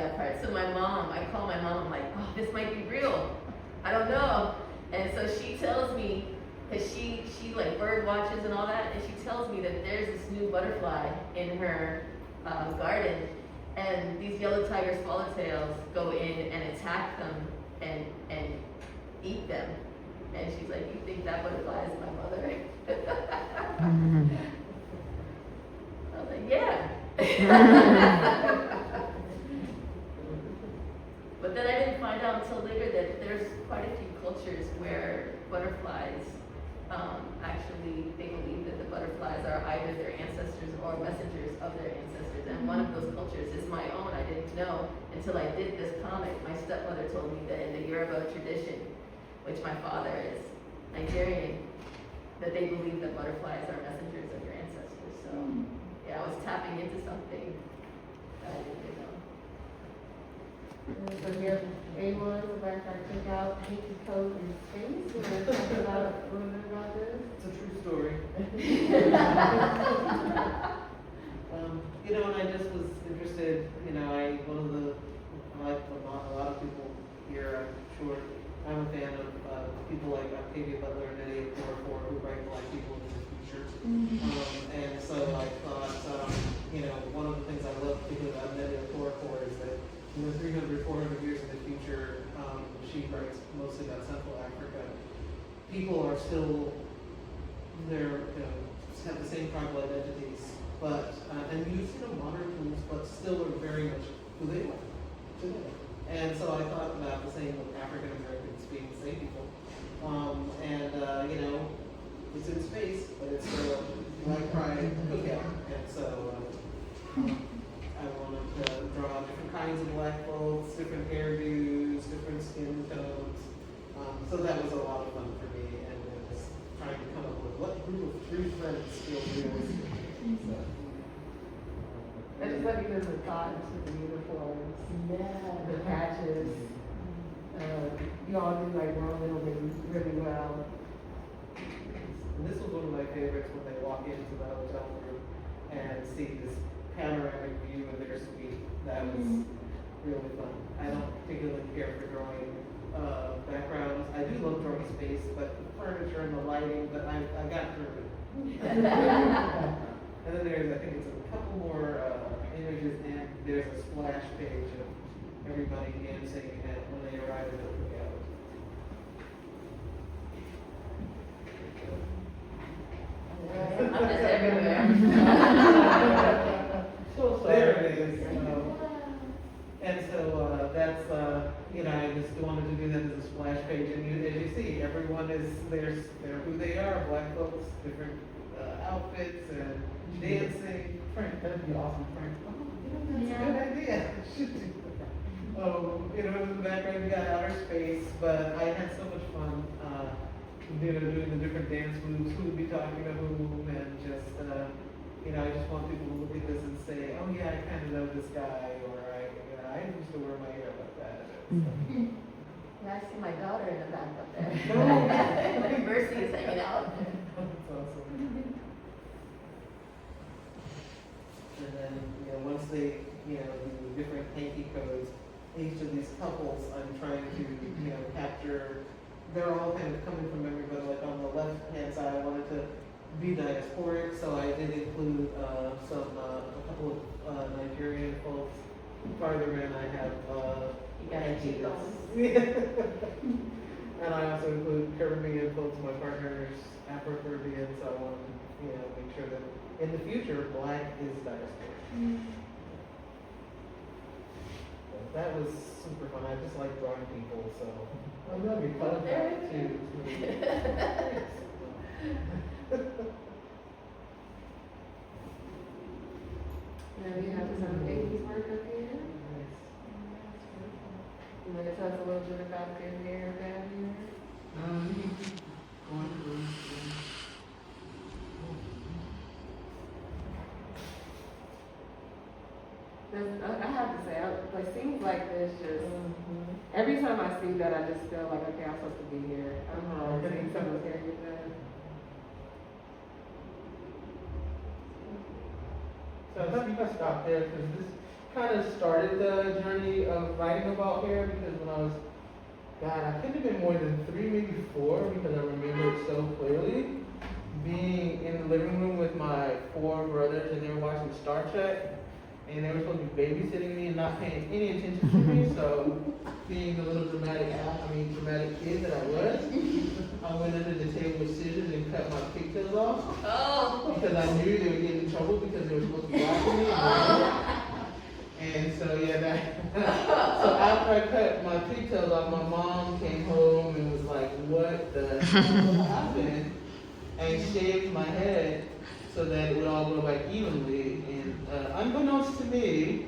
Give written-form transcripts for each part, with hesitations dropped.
that part. So I call my mom, I'm like, oh, this might be real. I don't know. And so she tells me, because she like bird watches and all that, and she tells me that there's this new butterfly in her garden, and these yellow tiger swallowtails go in and attack them and eat them. And she's like, you think that butterfly is my mother? I was like, yeah. But then I didn't find out until later that there's quite a few cultures where butterflies, actually, they believe that the butterflies are either their ancestors or messengers of their ancestors. And one of those cultures is my own. I didn't know until I did this comic. My stepmother told me that in the Yoruba tradition, which my father is Nigerian, that they believe that butterflies are messengers of your ancestors. So, yeah, I was tapping into something that I didn't know. So you're able to check out Hanky Code in Space. You want to talk about a little bit about this? It's a true story. And I just was interested, I like a lot of people here, I'm sure. I'm a fan of people like Octavia Butler and Eddie Okorafor who write Black people in the future. And so I thought, one of the things I love particularly about Eddie Okorafor is that 300, 400 years in the future, she writes mostly about Central Africa. People are still, have the same tribal identities, but, and use, modern tools, but still are very much who they are today. And so I thought about the same with African Americans being the same people. It's in space, but it's still a Black Pride cookout. And so I wanted to draw different kinds of Black folks, different hairdos, different skin tones. So that was a lot of fun for me, and just trying to come up with what group of three friends feels realistic. So. I just like because the thought into the uniforms, the patches. You all do like one little really well. And this was one of my favorites when they walk into the hotel room and see this panoramic view of their suite. That was really fun. I don't particularly care for drawing backgrounds. I do love drawing space, but the furniture and the lighting, but I got through it. And then there's, I think it's a couple more images, and there's a splash page of everybody dancing and when they arrive at the cookout. I'm just everywhere. There it is. And so that's, I just wanted to do that as a splash page. And as you see, everyone is, they're who they are, Black folks, different outfits and dancing. Frank, that'd be awesome, Frank. Oh, that's a good idea. In the background we got outer space, but I had so much fun, doing the different dance moves, who would be talking to whom, and just, I just want people to look at this and say, oh yeah, I kind of know this guy, or I used to wear my hair like that. Yeah, I see my daughter in the back up there. No. Mercy is hanging out. That's awesome. And then, once they, do different hanky codes, each of these couples, I'm trying to, capture, they're all kind of coming from memory, but like on the left-hand side, I wanted to be diasporic, so I did include a couple of Nigerian folks. Farther in, I have You got a cheek on. And I also include Caribbean folks. My partner's Afro-Caribbean, so I want to, make sure that in the future, Black is diasporic. That was super fun. I just like drawing people, so I love your fun too. Now we have some babies work up here. You want to tell us a little bit about their hair down here? I have to say, like scenes like this, just every time I see that, I just feel like, okay, I'm supposed to be here. I'm seeing someone's hair get done. So I think I stop there because this kind of started the journey of writing about hair because when I was, God, I couldn't have been more than 3, maybe 4, because I remember it so clearly. Being in the living room with my 4 brothers and they were watching Star Trek and they were supposed to be babysitting me and not paying any attention to me. So being the little dramatic kid that I was, I went under the table with scissors and cut my pigtails off. Oh. Because I knew they would get in trouble because they were supposed to be watching me. And so yeah, so after I cut my pigtails off, my mom came home and was like, "What the hell happened?" And shaved my head so that it would all grow back evenly. And unbeknownst to me,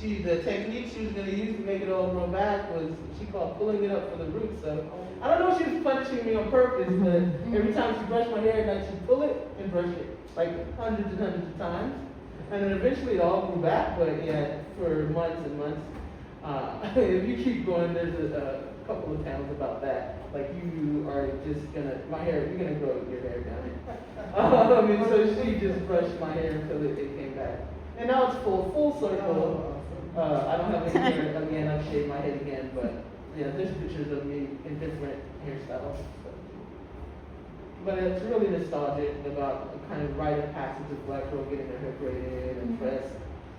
the technique she was going to use to make it all grow back was she called pulling it up for the roots. So I don't know if she was punishing me on purpose, but every time she brushed my hair at night, she'd pull it and brush it like hundreds and hundreds of times. And then eventually it all grew back, but yeah, for months and months. If you keep going, there's a couple of tales about that. Like you are just gonna, you're gonna grow your hair down. And so she just brushed my hair until it came back. And now it's full circle. I don't have any hair again, I've shaved my head again, but yeah, there's pictures of me in different hairstyles. But it's really nostalgic about a kind of rite of passage of black girl getting their hair braided and pressed.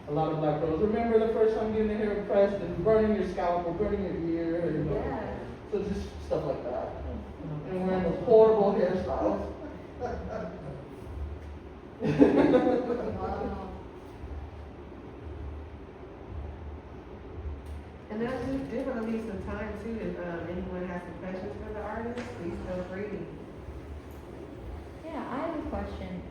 A lot of black girls remember the first time getting their hair pressed and burning your scalp or burning your ear. And, so just stuff like that. And wearing those horrible hairstyles. And then I just did want to leave some time too, if anyone has some questions for the artist, please feel free. Yeah, I have a question.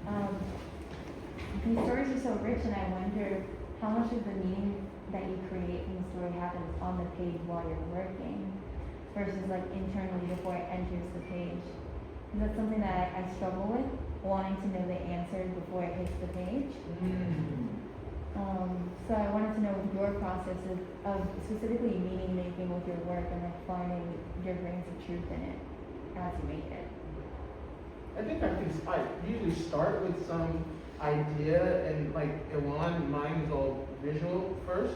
These stories are so rich, and I wonder how much of the meaning that you create in the story happens on the page while you're working, versus like internally before it enters the page. Is that something that I struggle with, wanting to know the answer before it hits the page? So I wanted to know your process of specifically meaning making with your work and like finding your grains of truth in it as you make it. I think I usually start with some idea, and like Iwan, mine is all visual first.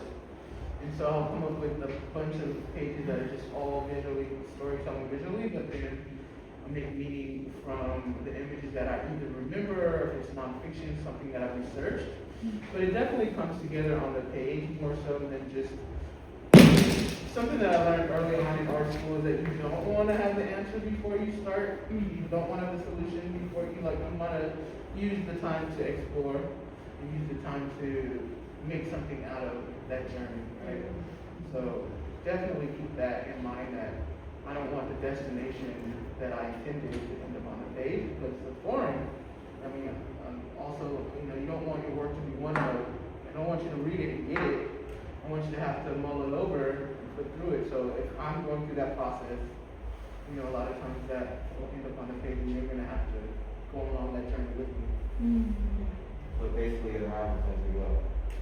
And so I'll come up with a bunch of pages that are just all visually, storytelling visually, but then I make meaning from the images that I either remember, or if it's nonfiction, something that I've researched. But it definitely comes together on the page more so than just something that I learned early on in art school is that you don't want to have the answer before you start. You don't want to have the solution before you want to use the time to explore and use the time to make something out of that journey, right? So definitely keep that in mind, that I don't want the destination that I intended to end up on the page, because it's boring. I mean, also, you don't want your work to be one note. I don't want you to read it and get it. I want you to have to mull it over and put through it. So if I'm going through that process, a lot of times that will end up on the page, and you're going to have to go along that journey with me. So basically, it arrives as we go.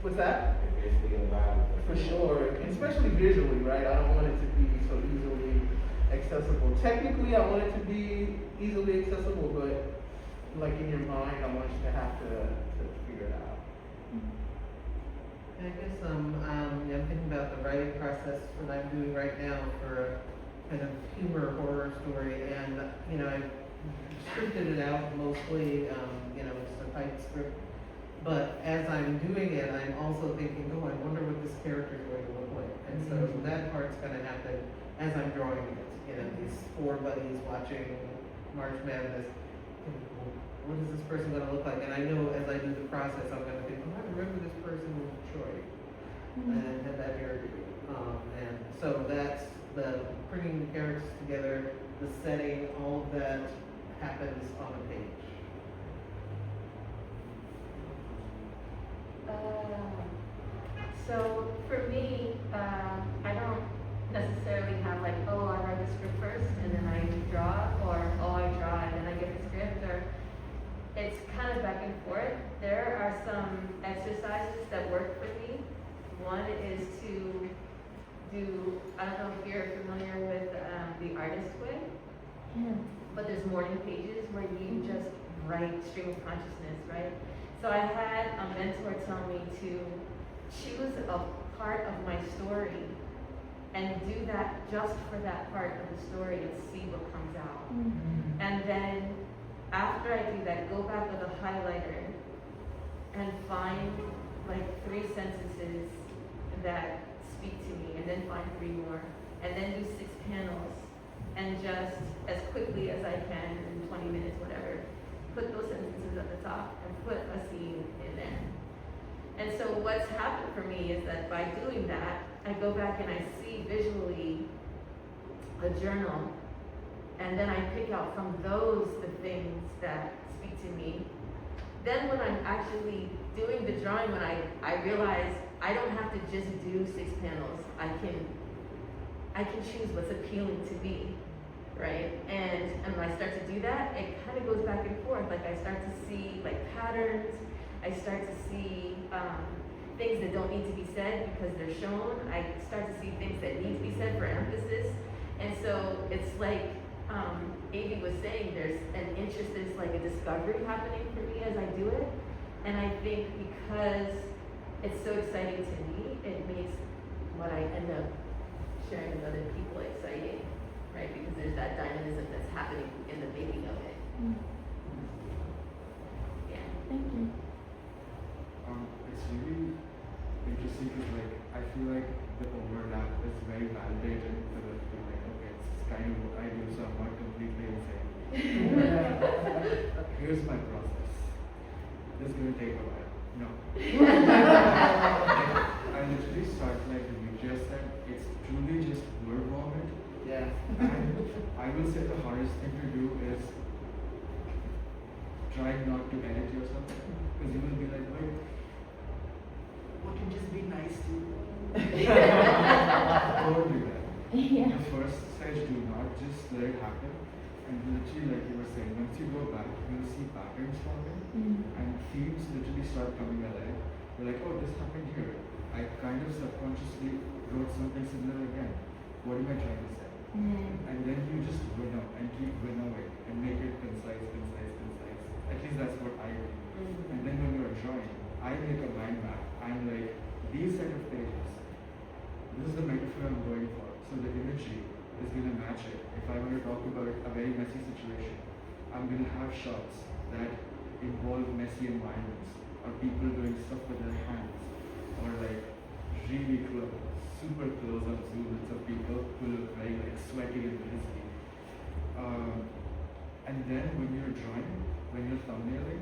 What's that? It basically arrives as For we go. sure, and especially visually, right? I don't want it to be so easily accessible. Technically, I want it to be easily accessible, but like in your mind, I want you to have to figure it out. I guess I'm thinking about the writing process that I'm doing right now for a kind of humor horror story, and I've scripted it out mostly, it's a tight script. But as I'm doing it, I'm also thinking, oh, I wonder what this character is going to look like. And so that part's going to happen as I'm drawing it. These 4 buddies watching March Madness. What is this person going to look like? And I know as I do the process, I'm going to think, oh, I remember this person was Troy and had that hairdo. And so that's the bringing the characters together, the setting, all of that happens on a page. So for me, I don't necessarily have like, oh, I write the script first and then I draw, or oh, I draw and then I get the script, or it's kind of back and forth. There are some exercises that work for me. One is to do, I don't know if you're familiar with the artist way, but there's morning pages where you just write stream of consciousness, right? So I had a mentor tell me to choose a part of my story and do that just for that part of the story and see what comes out. And then after I do that, go back with a highlighter and find like 3 sentences that speak to me, and then find 3 more, and then do 6 panels, and just as quickly as I can in 20 minutes, whatever, put those sentences at the top and put a scene in there. And so what's happened for me is that by doing that, I go back and I see visually a journal, and then I pick out from those the things that speak to me. Then when I'm actually doing the drawing, when I realize I don't have to just do 6 panels, I can choose what's appealing to me, right? And when I start to do that, it kind of goes back and forth. Like I start to see like patterns, I start to see things that don't need to be said because they're shown. I start to see things that need to be said for emphasis. And so it's like Avi was saying, there's an interest, there's like a discovery happening for me as I do it. And I think because it's so exciting to me, it makes what I end up sharing with other people exciting, right? Because there's that dynamism that's happening in the making of it. Yeah. Thank you. It's really interesting because like I feel like the overlap is very validating for the like okay, it's kind of what I do, so I'm not completely insane. Here's my process. This is gonna take a while. No. I literally start like you just said, it's truly just word vomit. Yeah. And I will say the hardest thing to do is try not to edit yourself. Because you will be like, wait, what can just be nice to you? Don't do that. Yeah. The first stage, do not just let it happen. And literally, like you were saying, once you go back, you'll see patterns forming and themes literally start coming alive. You're like, oh, this happened here. I kind of subconsciously wrote something similar again. What am I trying to say? And then you just winnow and keep winnowing and make it concise. At least that's what I do. And then when you're drawing, I make a mind map. I'm like, these set of pages, this is the metaphor I'm going for. So the imagery is going to match it. If I want to talk about a very messy situation, I'm going to have shots that involve messy environments, or people doing stuff with their hands, or like really close, super close up zooms of people who look very like sweaty and risky. And then when you're drawing, when you're thumbnailing,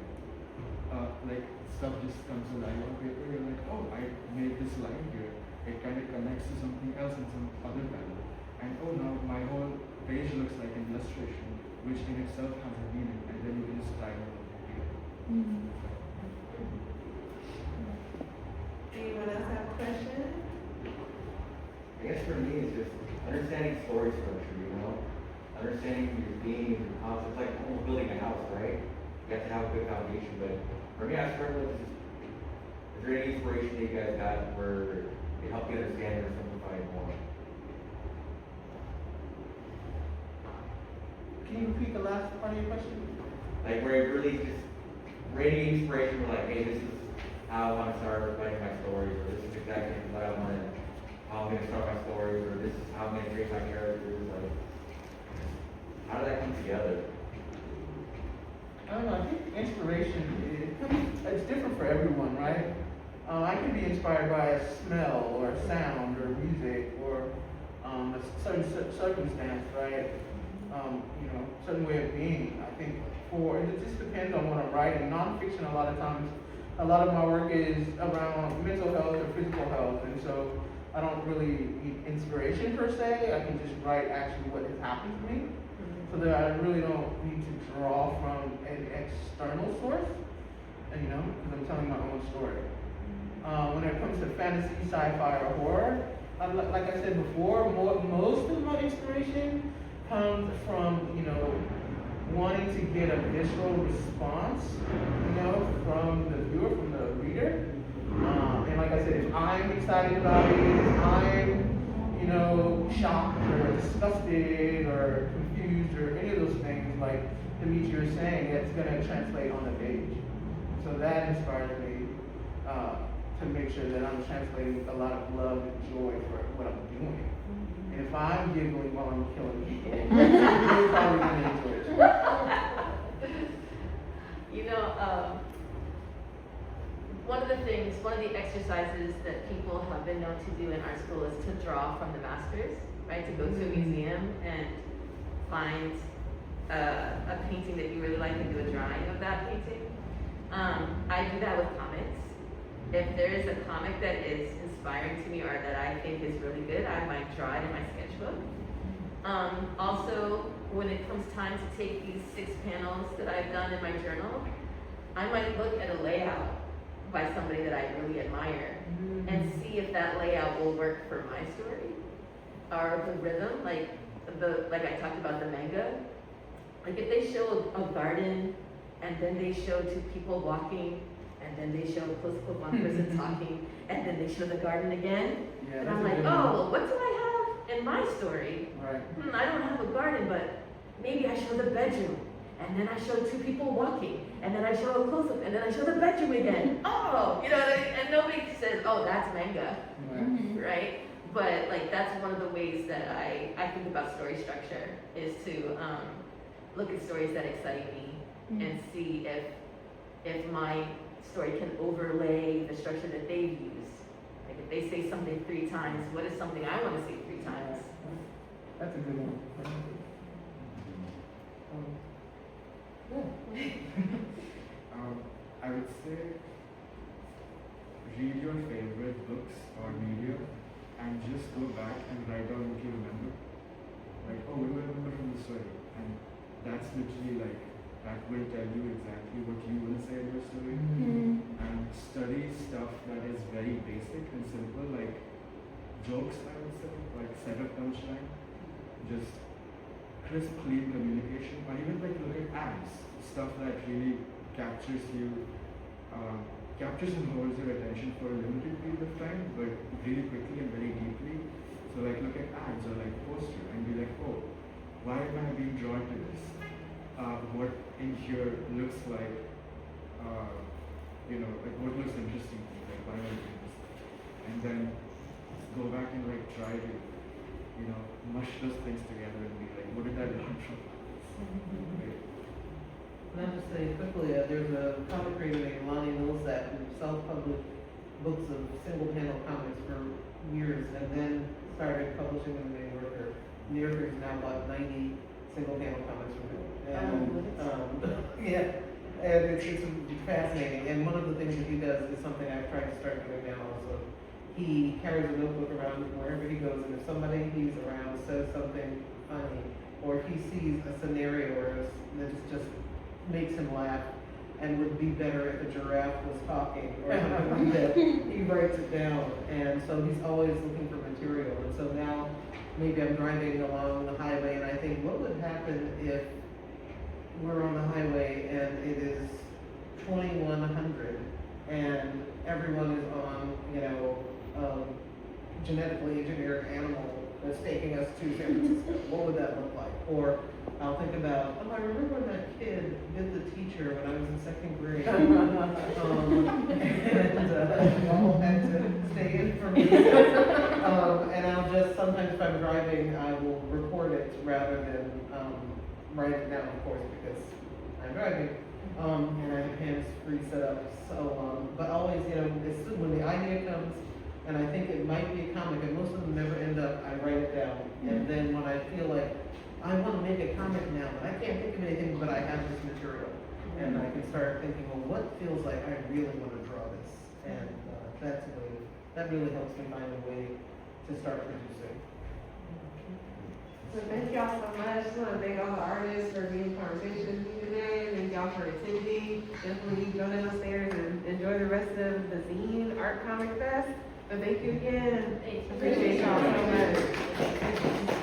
like stuff just comes alive on paper. You're like, oh, I made this line here. It kind of connects to something else in some other panel. And oh, now my whole page looks like an illustration, which in itself has a meaning. And then you can just dive into it. Anyone else have a question? I guess for me, it's just understanding story structure, you know? Understanding your themes, your concepts, like almost building a house, right? You have to have a good foundation, but for me, I started with just, is there any inspiration that you guys got where it helped you understand or simplify it more? Can you repeat the last part of your question? Like where it really just, any inspiration for like, hey, this is how I want to start writing my stories, or this is exactly what I want to, how I'm going to start my stories, or this is how I'm going to create my characters, like, how did that come together? I don't know, I think inspiration, it's different for everyone, right? I can be inspired by a smell, or a sound, or music, or a certain circumstance, right? Certain way of being. I think it just depends on what I'm writing. Nonfiction, a lot of times, a lot of my work is around mental health or physical health, and so I don't really need inspiration per se. I can just write actually what has happened to me, so that I really don't need to draw from an external source, because I'm telling my own story. When it comes to fantasy, sci-fi, or horror, like I said before, most of my inspiration comes from, wanting to get a visceral response, from the viewer, from the reader. And like I said, if I'm excited about it, if I'm, shocked or disgusted or confused or any of those things, like Demetri was saying, it's going to translate on the page. So that inspires me to to make sure that I'm translating a lot of love and joy for what I'm doing. And if I'm giggling while I'm killing people, they're probably gonna enjoy it. You know, one of the exercises that people have been known to do in art school is to draw from the masters, right? To go to a museum and find a painting that you really like and do a drawing of that painting. I do that with comics. If there is a comic that is inspiring to me or that I think is really good, I might draw it in my sketchbook. Also, when it comes time to take these 6 panels that I've done in my journal, I might look at a layout by somebody that I really admire and see if that layout will work for my story. Or the rhythm, like I talked about the manga. Like if they show a garden and then they show 2 people walking and then they show a close-up of one person talking and then they show the garden again. Yeah, And that's I'm a like, good oh, one. well, what do I have in my story? Right. I don't have a garden, but maybe I show the bedroom. And then I show 2 people walking. And then I show a close-up. And then I show the bedroom again. Oh, you know, and nobody says, oh, that's manga, right? But like that's one of the ways that I think about story structure is to look at stories that excite me and see if my story can overlay the structure that they've used. Like if they say something 3 times, what is something I want to see 3 times? That's a good one. I would say read your favorite books or media and just go back and write down what you remember. Like, oh, what do I remember from the story? And that's literally like, that will tell you exactly what you will say in your story. And study stuff that is very basic and simple, like jokes, I would say, like setup, punchline, just crisp, clean communication, or even like look at ads, stuff that really captures you, captures and holds your attention for a limited period of time, but really quickly and very deeply. So like look at ads or like poster and be like, oh, why am I being drawn to this? What in here looks like, like what looks interesting to me, like why am I doing this? And then go back and like try to, mush those things together and be like, what did I learn from this? Right? And I'll just say quickly, there's a comic creator named Lonnie Millsap who self-published books of single-panel comics for years and then started publishing in the New Yorker. New Yorker's now bought 90 single-panel comics from him. And, yeah, and it's fascinating. And one of the things that he does is something I've tried to start doing now also. He carries a notebook around wherever he goes, and if somebody he's around says something funny, or if he sees a scenario that just makes him laugh and would be better if a giraffe was talking or something like that, he writes it down. And so he's always looking for material. And so now maybe I'm driving along the highway and I think, what would happen if we're on the highway and it is 2100 and everyone is on, genetically engineered animal that's taking us to San Francisco? What would that look like? Or I'll think about, I remember when that kid bit the teacher when I was in 2nd grade. And y'all had to stay in for me. And I'll just, sometimes if I'm driving, I will record it rather than write it down, of course, because I'm driving. And I have hands-free set up. So, but always, as soon when the idea comes, and I think it might be a comic, and most of them never end up, I write it down. And then when I feel like I want to make a comic now, but I can't think of anything, but I have this material. And I can start thinking, well, what feels like I really want to draw this? And that really helps me find a way to start producing. So thank y'all so much. I just want to thank all the artists for being in conversation with me today. Thank y'all for attending. Definitely go downstairs and enjoy the rest of the Zine Art Comic Fest. So thank you again. Thank you. Appreciate y'all so much.